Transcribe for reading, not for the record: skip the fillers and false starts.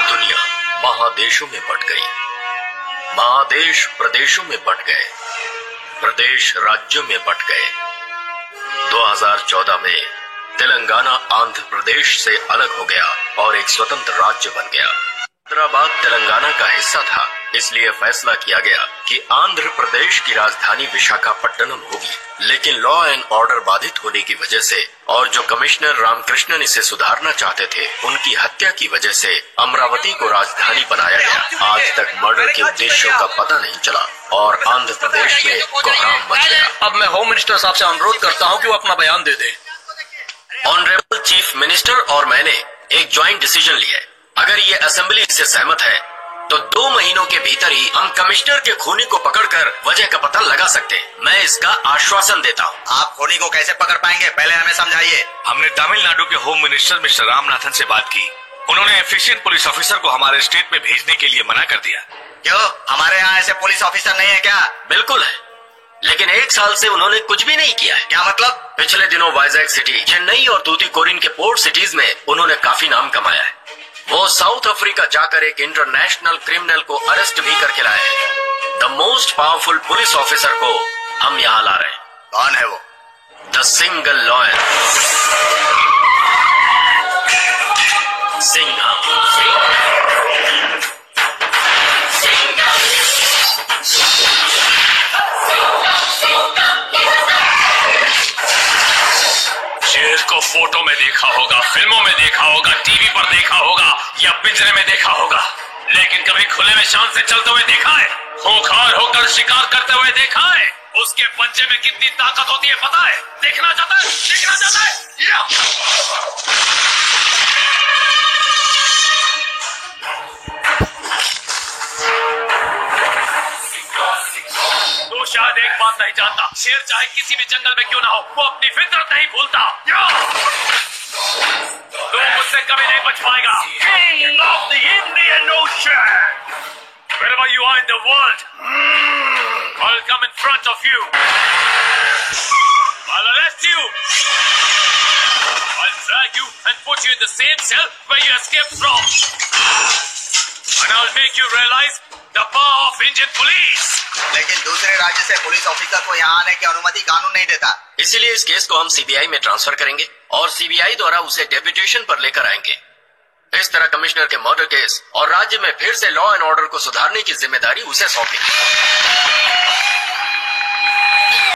दुनिया महादेशों में बंट गई, महादेश प्रदेशों में बंट गए, प्रदेश राज्यों में बंट गए। 2014 में तेलंगाना आंध्र प्रदेश से अलग हो गया और एक स्वतंत्र राज्य बन गया। हैदराबाद तेलंगाना का हिस्सा था, इसलिए फैसला किया गया कि आंध्र प्रदेश की राजधानी विशाखापट्टनम होगी। लेकिन लॉ एंड ऑर्डर बाधित होने की वजह से और जो कमिश्नर रामकृष्णन इसे सुधारना चाहते थे, उनकी हत्या की वजह से अमरावती को राजधानी बनाया गया। आज तक मर्डर के उद्देश्यों का पता नहीं चला और आंध्र प्रदेश में कोहराम मच गया। अब मैं होम मिनिस्टर साहब से अनुरोध करता हूं कि वो अपना बयान दे दे। ऑनरेबल चीफ मिनिस्टर और मैंने एक ज्वाइंट डिसीजन लिया है। अगर ये असेंबली इससे सहमत है तो 2 महीनों के भीतर ही हम कमिश्नर के खूनी को पकड़कर वजह का पता लगा सकते हैं। मैं इसका आश्वासन देता हूँ। आप खूनी को कैसे पकड़ पाएंगे, पहले हमें समझाइए। हमने तमिलनाडु के होम मिनिस्टर मिस्टर रामनाथन से बात की। उन्होंने एफिशिएंट पुलिस ऑफिसर को हमारे स्टेट में भेजने के लिए मना कर दिया। क्यों, हमारे यहाँ ऐसे पुलिस ऑफिसर नहीं है क्या? बिल्कुल है, लेकिन 1 साल से उन्होंने कुछ भी नहीं किया है। क्या मतलब? पिछले दिनों वाइजैक सिटी, चेन्नई और तूतीकोरिन के पोर्ट सिटीज में उन्होंने काफी नाम कमाया है। वो साउथ अफ्रीका जाकर एक इंटरनेशनल क्रिमिनल को अरेस्ट भी करके लाए हैं। The most powerful police officer को हम यहाँ ला रहे हैं। कौन है वो? The single lawyer, Singham. शेर को फोटो में देखा होगा, फिल्मों में देखा होगा, टीवी पर देखा होगा या पिंजरे में देखा होगा, लेकिन कभी खुले में शान से चलते हुए देखा है? खूंखार होकर शिकार करते हुए देखा है? उसके पंजे में कितनी ताकत होती है पता है? देखना चाहता है? देखना चाहता है? तू शायद एक बात नहीं जानता, शेर चाहे किसी भी जंगल में क्यों ना हो, वो अपनी फितरत नहीं भूलता। तू मुझसे कभी नहीं बच पाएगा। King of the Indian Ocean. Wherever you are in the world, I'll come in front of you. I'll arrest you. I'll drag you and put you in the same cell where you escaped from. And I'll make you realize the power of Indian police. लेकिन दूसरे राज्य से police officer को यहाँ आने की अनुमति कानून नहीं देता। इसीलिए इस केस को हम सीबीआई में ट्रांसफर करेंगे और सीबीआई द्वारा उसे डेप्यूटेशन पर लेकर आएंगे। इस तरह कमिश्नर के मर्डर केस और राज्य में फिर से लॉ एंड ऑर्डर को सुधारने की जिम्मेदारी उसे सौंपेंगे।